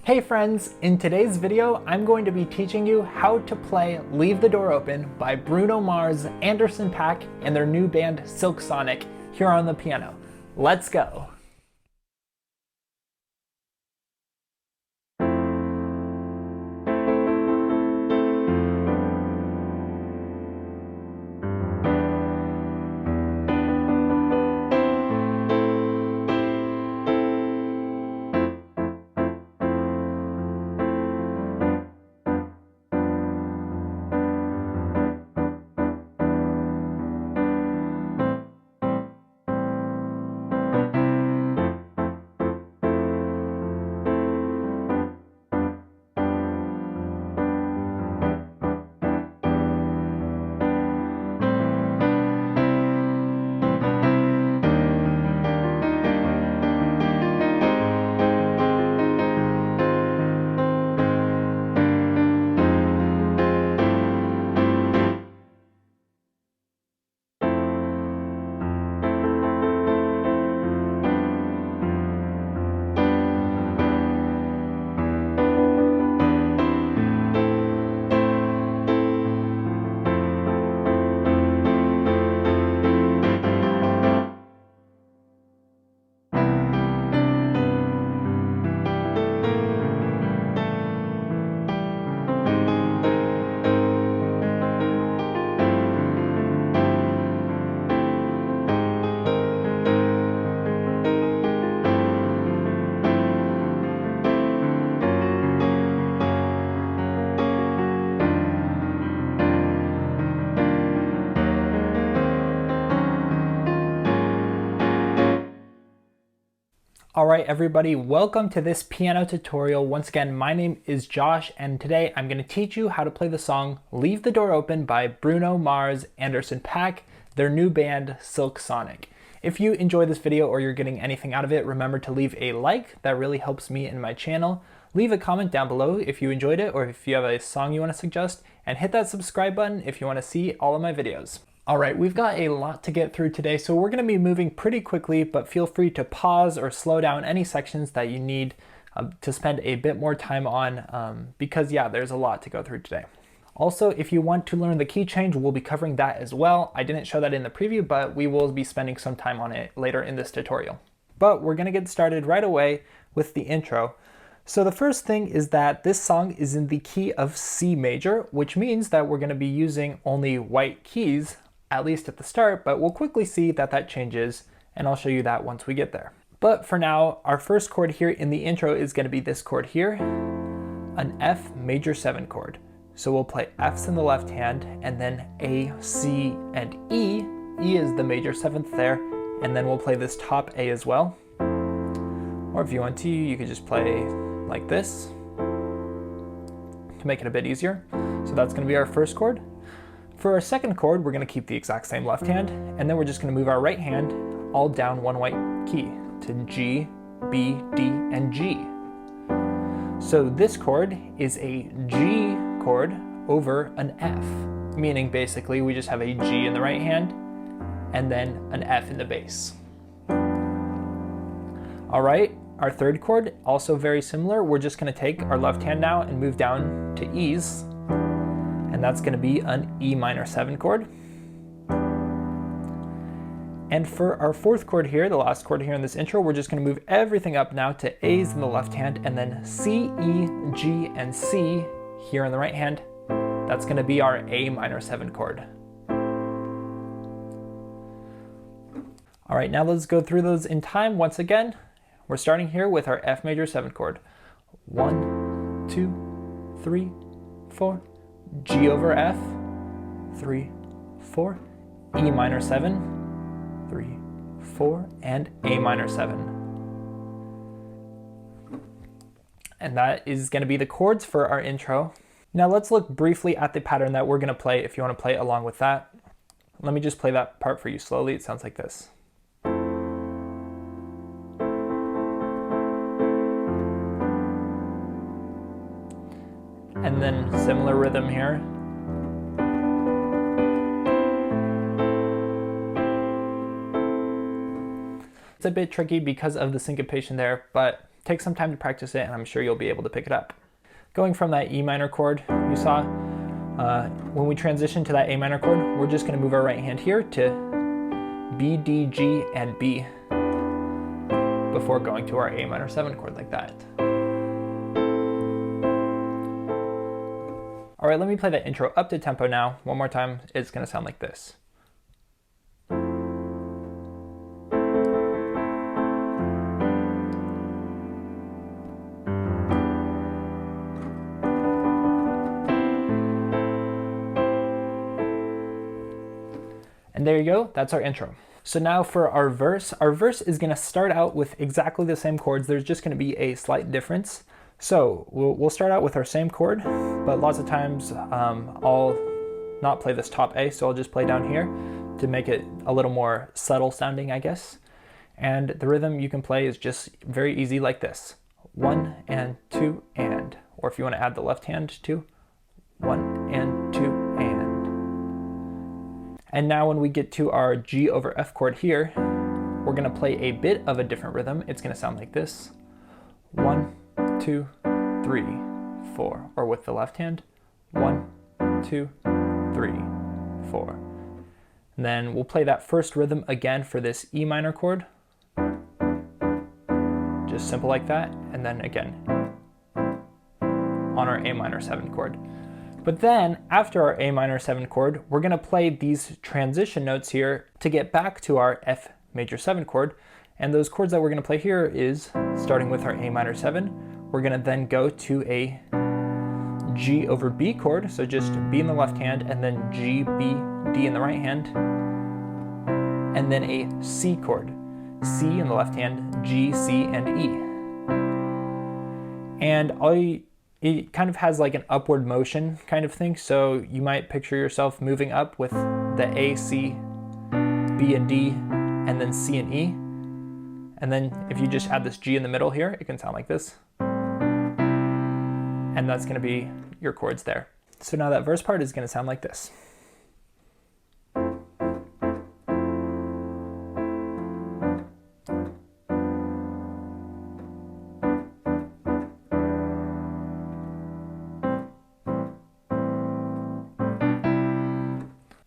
Hey friends, in today's video, I'm going to be teaching you how to play Leave the Door Open by Bruno Mars, Anderson .Paak, and their new band Silk Sonic here on the piano. Let's go! Alright everybody, welcome to this piano tutorial. Once again, my name is Josh and today I'm going to teach you how to play the song Leave the Door Open by Bruno Mars, Anderson .Paak, their new band Silk Sonic. If you enjoy this video or you're getting anything out of it, remember to leave a like. That really helps me and my channel. Leave a comment down below if you enjoyed it or if you have a song you want to suggest, and hit that subscribe button if you want to see all of my videos. Alright, we've got a lot to get through today, so we're going to be moving pretty quickly, but feel free to pause or slow down any sections that you need to spend a bit more time on, because yeah, there's a lot to go through today. Also, if you want to learn the key change, we'll be covering that as well. I didn't show that in the preview, but we will be spending some time on it later in this tutorial. But we're going to get started right away with the intro. So the first thing is that this song is in the key of C major, which means that we're going to be using only white keys, at least at the start, but we'll quickly see that that changes, and I'll show you that once we get there. But for now, our first chord here in the intro is going to be this chord here, an F major 7 chord. So we'll play Fs in the left hand, and then A, C, and E. E is the major 7th there, and then we'll play this top A as well. Or if you want to, you could just play like this to make it a bit easier. So that's going to be our first chord. For our second chord, we're going to keep the exact same left hand, and then we're just going to move our right hand all down one white key to G, B, D, and G. So this chord is a G chord over an F, meaning basically we just have a G in the right hand and then an F in the bass. Alright, our third chord, also very similar. We're just going to take our left hand now and move down to E's, and that's going to be an E minor 7 chord. And for our fourth chord here, the last chord here in this intro, we're just going to move everything up now to A's in the left hand, and then C, E, G, and C here in the right hand. That's going to be our A minor 7 chord. Alright, now let's go through those in time once again. We're starting here with our F major 7 chord. 1, 2, 3, 4. G over F, 3, 4, E minor 7, 3, 4, and A minor 7. And that is going to be the chords for our intro. Now let's look briefly at the pattern that we're going to play if you want to play along with that. Let me just play that part for you slowly. It sounds like this. And then similar rhythm here. It's a bit tricky because of the syncopation there, but take some time to practice it, and I'm sure you'll be able to pick it up. Going from that E minor chord you saw, when we transition to that A minor chord, we're just going to move our right hand here to B, D, G, and B before going to our A minor 7 chord like that. All right, let me play that intro up to tempo now. One more time, it's going to sound like this. And there you go, that's our intro. So now for our verse is going to start out with exactly the same chords. There's just going to be a slight difference. So we'll start out with our same chord, but lots of times I'll not play this top A, so I'll just play down here to make it a little more subtle sounding, I guess. And the rhythm you can play is just very easy like this. 1 and 2 and, or if you want to add the left hand too, 1 and 2 and. And now when we get to our G over F chord here, we're going to play a bit of a different rhythm. It's going to sound like this. 1, 2, 3, 4. Or with the left hand, 1, 2, 3, 4. And then we'll play that first rhythm again for this E minor chord. Just simple like that. And then again on our A minor 7 chord. But then, after our A minor 7 chord, we're going to play these transition notes here to get back to our F major 7 chord. And those chords that we're going to play here is, starting with our A minor 7, we're going to then go to a G over B chord, so just B in the left hand, and then G, B, D in the right hand, and then a C chord, C in the left hand, G, C, and E. And it kind of has like an upward motion kind of thing, so you might picture yourself moving up with the A, C, B, and D, and then C and E. And then if you just add this G in the middle here, it can sound like this. And that's going to be your chords there. So now that verse part is going to sound like this.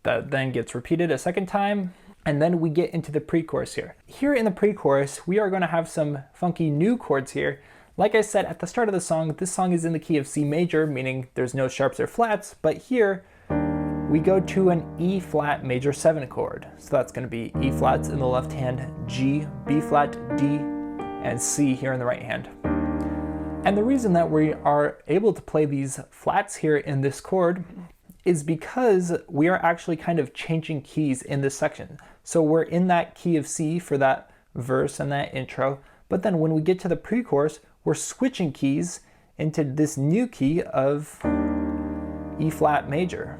That then gets repeated a second time, and then we get into the pre-chorus here. Here in the pre-chorus, we are going to have some funky new chords here. Like I said at the start of the song, this song is in the key of C major, meaning there's no sharps or flats, but here we go to an E flat major 7 chord. So that's going to be E flats in the left hand, G, B flat, D, and C here in the right hand. And the reason that we are able to play these flats here in this chord is because we are actually kind of changing keys in this section. So we're in that key of C for that verse and that intro, but then when we get to the pre-chorus, we're switching keys into this new key of E flat major,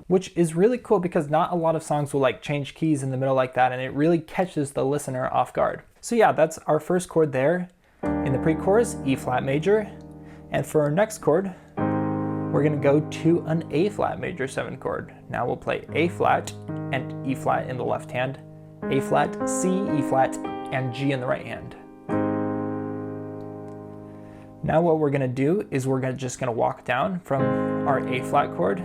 which is really cool because not a lot of songs will like change keys in the middle like that, and it really catches the listener off guard. So yeah, that's our first chord there in the pre-chorus, E flat major. And for our next chord, we're going to go to an A flat major 7 chord. Now we'll play A flat and E flat in the left hand, A flat, C, E flat, and G in the right hand. Now what we're going to do is we're just going to walk down from our A flat chord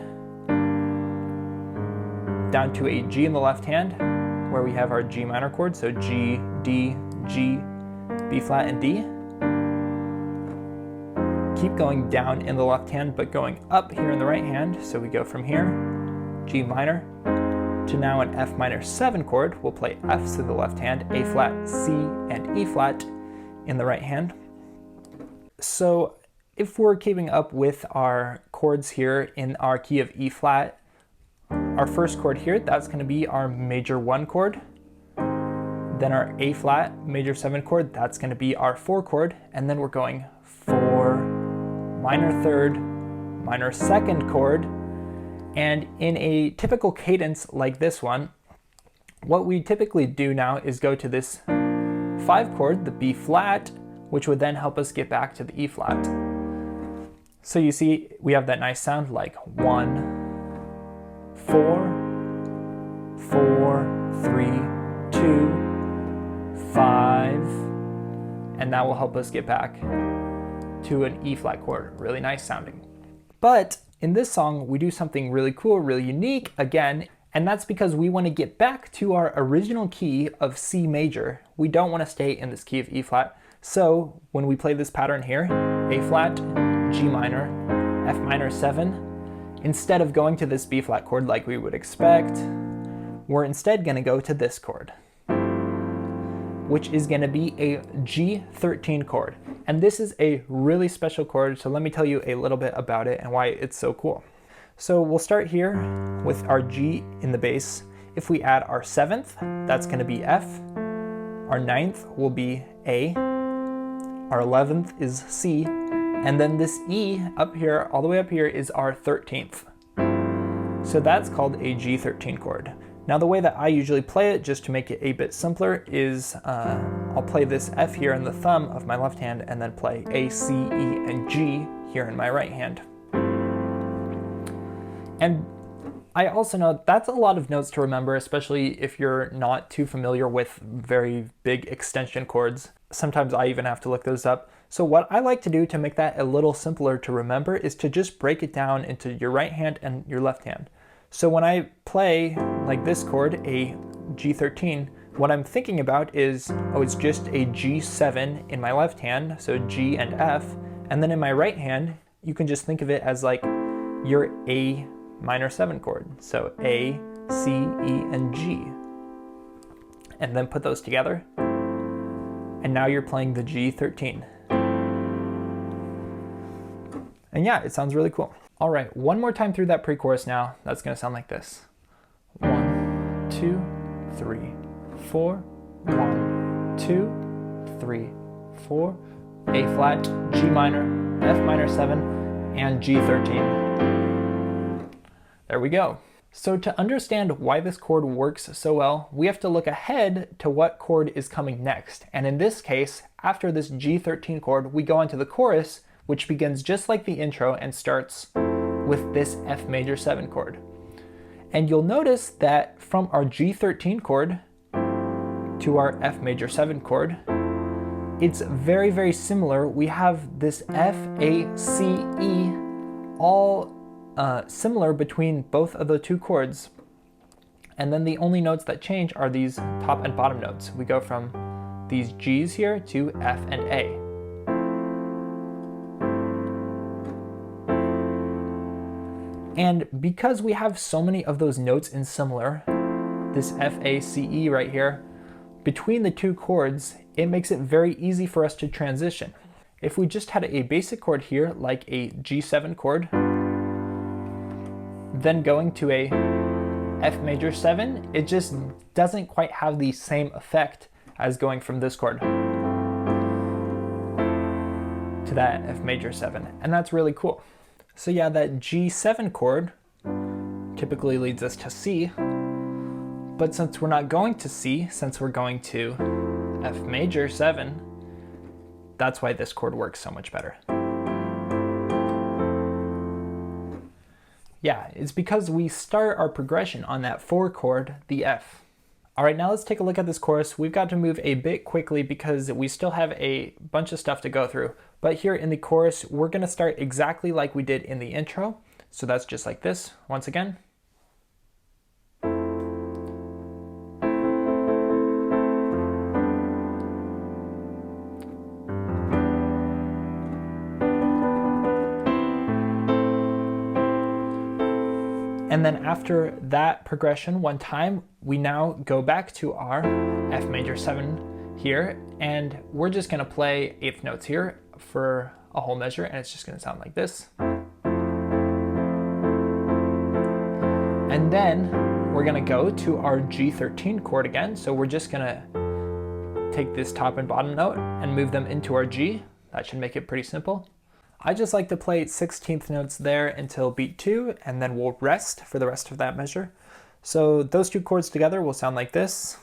down to a G in the left hand where we have our G minor chord, so G, D, G, B flat, and D. Keep going down in the left hand, but going up here in the right hand. So we go from here, G minor, to now an F minor 7 chord. We'll play Fs in the left hand, A flat, C, and E flat in the right hand. So if we're keeping up with our chords here in our key of E flat, our first chord here, that's going to be our major 1 chord. Then our A flat major 7 chord, that's going to be our 4 chord. And then we're going 4, minor 3rd, minor 2nd chord, and in a typical cadence like this one, what we typically do now is go to this 5 chord, the B flat, which would then help us get back to the E flat. So you see, we have that nice sound like 1, 4, 4, 3, 2, 5, and that will help us get back to an E flat chord, really nice sounding. But in this song, we do something really cool, really unique again, and that's because we want to get back to our original key of C major. We don't want to stay in this key of E flat. So when we play this pattern here, A flat, G minor, F minor 7, instead of going to this B flat chord like we would expect, we're instead going to go to this chord, which is going to be a G13 chord. And this is a really special chord, so let me tell you a little bit about it and why it's so cool. So we'll start here with our G in the bass. If we add our 7th, that's going to be F. Our 9th will be A. Our 11th is C. And then this E up here, all the way up here, is our 13th. So that's called a G13 chord. Now the way that I usually play it, just to make it a bit simpler, is I'll play this F here in the thumb of my left hand and then play A, C, E, and G here in my right hand. And I also know that's a lot of notes to remember, especially if you're not too familiar with very big extension chords. Sometimes I even have to look those up. So what I like to do to make that a little simpler to remember is to just break it down into your right hand and your left hand. So when I play like this chord, a G13, what I'm thinking about is, oh, it's just a G7 in my left hand, so G and F, and then in my right hand, you can just think of it as like your A minor 7 chord. So A, C, E, and G. And then put those together, and now you're playing the G13. And yeah, it sounds really cool. All right, one more time through that pre-chorus now. That's gonna sound like this. 1, 2, 3, 4. 1, 2, 3, 4. A flat, G minor, F minor 7, and G13. There we go. So to understand why this chord works so well, we have to look ahead to what chord is coming next. And in this case, after this G13 chord, we go into the chorus, which begins just like the intro and starts with this F major 7 chord. And you'll notice that from our G13 chord to our F major 7 chord, it's very, very similar. We have this F, A, C, E, all similar between both of the two chords. And then the only notes that change are these top and bottom notes. We go from these G's here to F and A. And because we have so many of those notes in similar, this F, A, C, E right here, between the two chords, it makes it very easy for us to transition. If we just had a basic chord here, like a G7 chord, then going to a F major 7, it just doesn't quite have the same effect as going from this chord to that F major 7, and that's really cool. So yeah, that G7 chord typically leads us to C, but since we're not going to C, since we're going to F major 7, that's why this chord works so much better. Yeah, it's because we start our progression on that 4 chord, the F. All right, now let's take a look at this chorus. We've got to move a bit quickly because we still have a bunch of stuff to go through. But here in the chorus, we're gonna start exactly like we did in the intro. So that's just like this, once again. And then after that progression one time, we now go back to our F major 7 here, and we're just gonna play eighth notes here for a whole measure, and it's just gonna sound like this. And then we're gonna go to our G13 chord again, so we're just gonna take this top and bottom note and move them into our G. That should make it pretty simple. I just like to play 16th notes there until beat 2, and then we'll rest for the rest of that measure. So those two chords together will sound like this.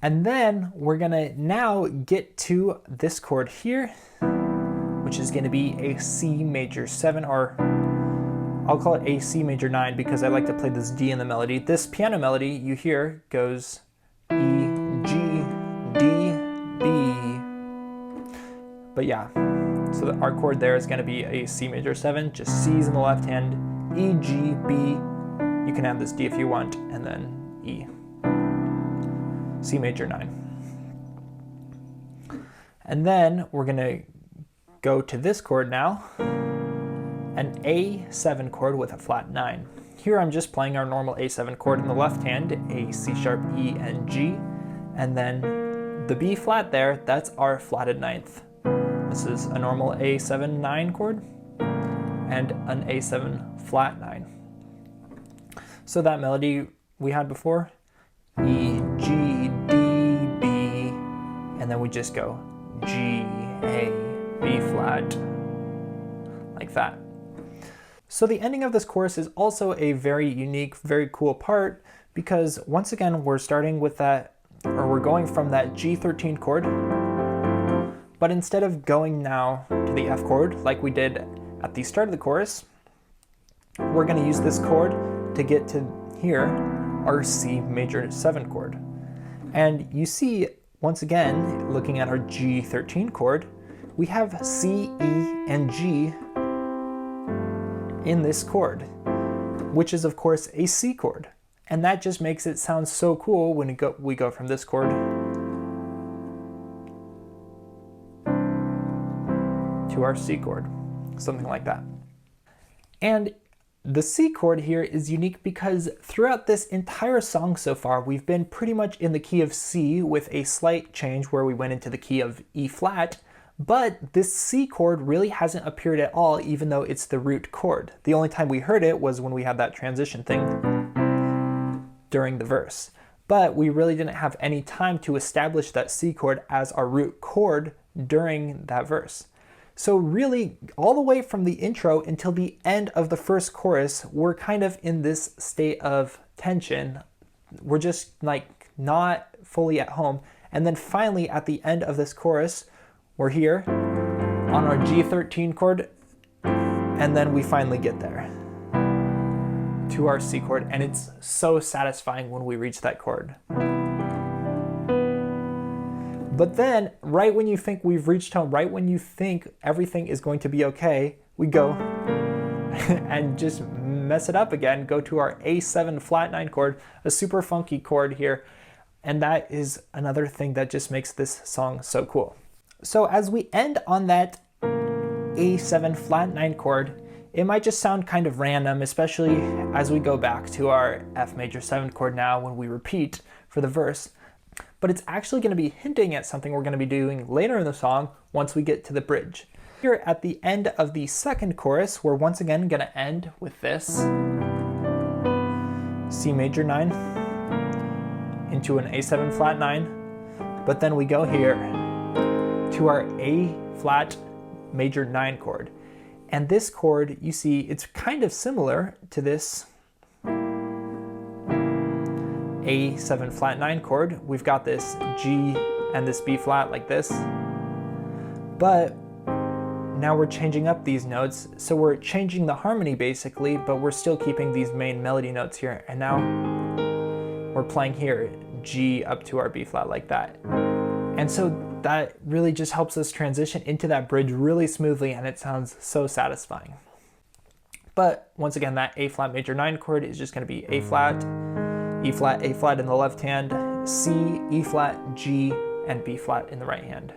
And then we're gonna now get to this chord here, which is gonna be a C major 7, or I'll call it a C major 9 because I like to play this D in the melody. This piano melody you hear goes E, G, D, B. But yeah, so our chord there is going to be a C major 7, just C's in the left hand, E, G, B. You can add this D if you want, and then E. C major 9. And then we're going to go to this chord now, an A7 chord with a flat 9. Here I'm just playing our normal A7 chord in the left hand, a C sharp, E, and G, and then the B flat there, that's our flatted 9th. This is a normal A7 9 chord and an A7 flat 9. So that melody we had before, E, G, D, B, and then we just go G, A, B flat, like that. So the ending of this chorus is also a very unique, very cool part because once again we're starting with that, or we're going from that G13 chord, but instead of going now to the F chord like we did at the start of the chorus, we're going to use this chord to get to here, our C major 7 chord. And you see, once again, looking at our G13 chord, we have C, E, and G in this chord, which is of course a C chord. And that just makes it sound so cool when we go from this chord to our C chord, something like that. And the C chord here is unique because throughout this entire song so far, we've been pretty much in the key of C with a slight change where we went into the key of E flat, but this C chord really hasn't appeared at all, even though it's the root chord. The only time we heard it was when we had that transition thing during the verse. But we really didn't have any time to establish that C chord as our root chord during that verse. So really, all the way from the intro until the end of the first chorus, we're kind of in this state of tension. We're just like not fully at home. And then finally, at the end of this chorus, we're here on our G13 chord, and then we finally get there to our C chord, and it's so satisfying when we reach that chord. But then, right when you think we've reached home, right when you think everything is going to be okay, we go and just mess it up again, go to our A7 flat 9 chord, a super funky chord here, and that is another thing that just makes this song so cool. So as we end on that A7 flat 9 chord, it might just sound kind of random, especially as we go back to our F major 7 chord now when we repeat for the verse. But it's actually going to be hinting at something we're going to be doing later in the song once we get to the bridge. Here at the end of the second chorus, we're once again going to end with this C major 9 into an A7 flat 9, but then we go here to our A flat major 9 chord. And this chord, you see, it's kind of similar to this A7 flat 9 chord. We've got this G and this B flat like this, but now we're changing up these notes, so we're changing the harmony basically, but we're still keeping these main melody notes here, and now we're playing here G up to our B flat like that. And so that really just helps us transition into that bridge really smoothly, and it sounds so satisfying. But once again, that A flat major 9 chord is just going to be A flat, E flat, A flat in the left hand, C, E flat, G, and B flat in the right hand.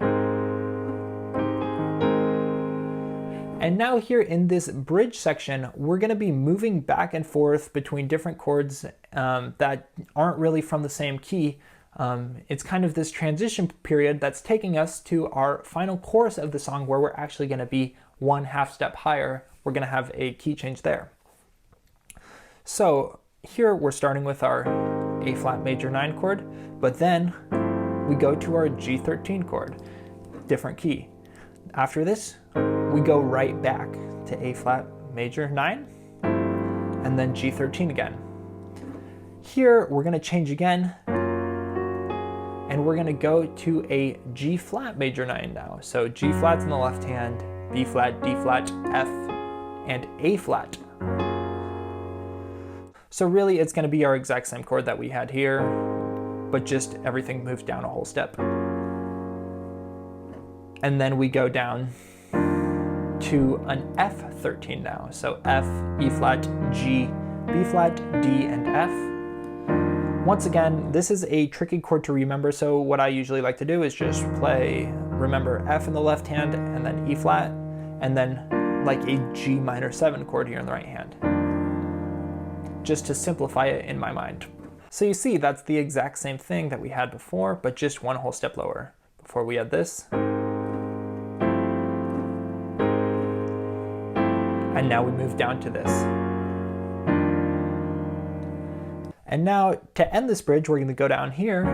And now here in this bridge section, we're going to be moving back and forth between different chords that aren't really from the same key. It's kind of this transition period that's taking us to our final chorus of the song where we're actually going to be 1/2 step higher. We're going to have a key change there. So here we're starting with our A flat major 9 chord, but then we go to our G13 chord, different key. After this, we go right back to A flat major 9 and then G13 again. Here we're going to change again, and we're going to go to a G flat major 9 now. So G flat's in the left hand, B flat, D flat, F, and A flat So really it's going to be our exact same chord that we had here, but just everything moves down a whole step. And then we go down to an F13 now. So F, E flat, G, B flat, D, and F. Once again, this is a tricky chord to remember, so what I usually like to do is just remember F in the left hand, and then E flat, and then like a G minor 7 chord here in the right hand, just to simplify it in my mind. So you see, that's the exact same thing that we had before, but just one whole step lower. Before we had this, and now we move down to this. And now to end this bridge, we're going to go down here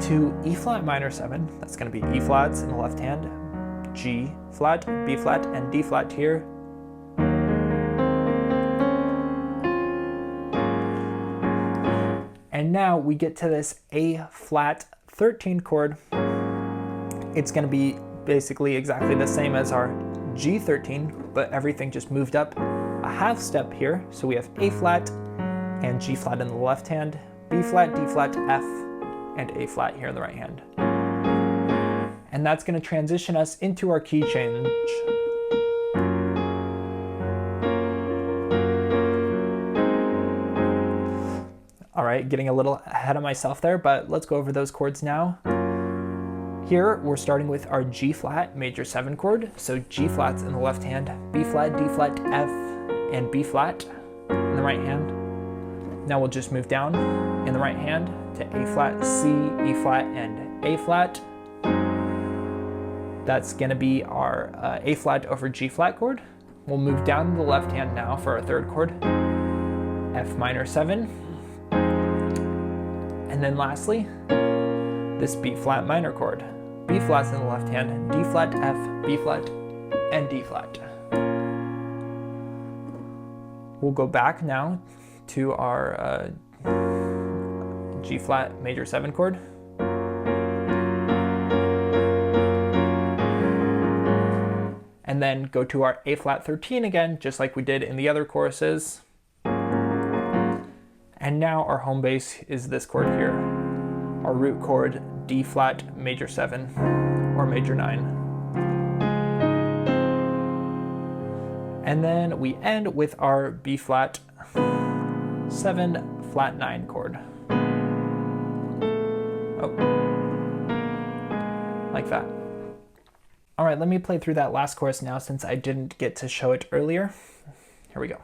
to E flat minor 7. That's going to be E flats in the left hand, G flat, B flat, and D flat here. And now we get to this A flat 13 chord. It's going to be basically exactly the same as our G13, but everything just moved up a half step here. So we have A flat and G flat in the left hand, B flat, D flat, F, and A flat here in the right hand. And that's going to transition us into our key change. All right, getting a little ahead of myself there, but let's go over those chords now. Here, we're starting with our G flat major 7 chord. So G flats in the left hand, B flat, D flat, F, and B flat in the right hand. Now we'll just move down in the right hand to A flat, C, E flat, and A flat. That's gonna be our A flat over G flat chord. We'll move down the left hand now for our third chord, F minor 7. And then lastly, this B flat minor chord. B flats in the left hand, D flat, F, B flat, and D flat. We'll go back now to our G flat major 7 chord. And then go to our A flat 13 again, just like we did in the other choruses. And now our home base is this chord here, our root chord, D flat major 7 or major 9. And then we end with our B flat 7 flat 9 chord. Oh, like that. All right, let me play through that last chorus now since I didn't get to show it earlier. Here we go.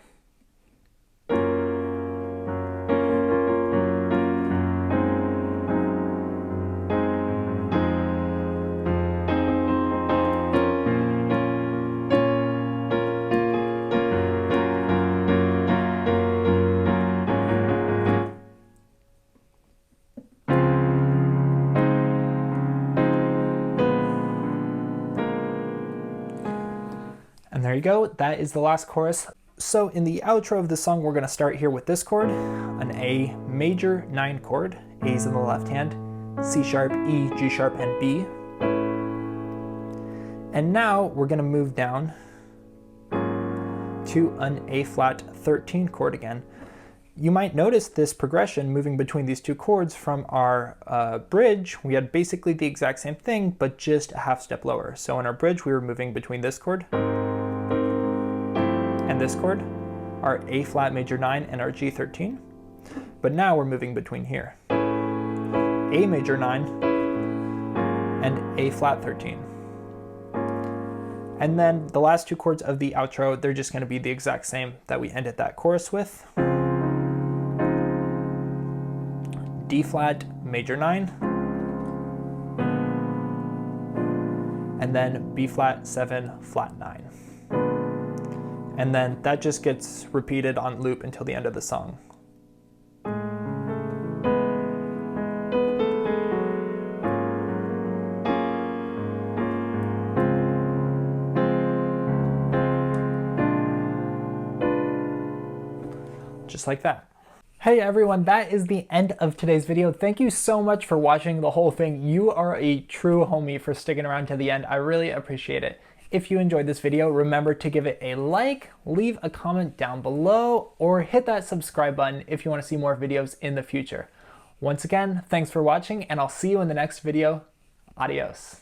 And there you go, that is the last chorus. So in the outro of the song, we're gonna start here with this chord, an A major 9 chord, A's in the left hand, C sharp, E, G sharp, and B. And now we're gonna move down to an A flat 13 chord again. You might notice this progression moving between these two chords from our bridge. We had basically the exact same thing, but just a half step lower. So in our bridge, we were moving between this chord and this chord, our A flat major 9 and our G13. But now we're moving between here, A major 9 and A flat 13. And then the last two chords of the outro, they're just gonna be the exact same that we ended that chorus with. D flat major 9, and then B flat 7 flat 9. And then that just gets repeated on loop until the end of the song. Just like that. Hey everyone, that is the end of today's video. Thank you so much for watching the whole thing. You are a true homie for sticking around to the end. I really appreciate it. if you enjoyed this video, remember to give it a like, leave a comment down below, or hit that subscribe button if you want to see more videos in the future. Once again, thanks for watching, and I'll see you in the next video. Adios.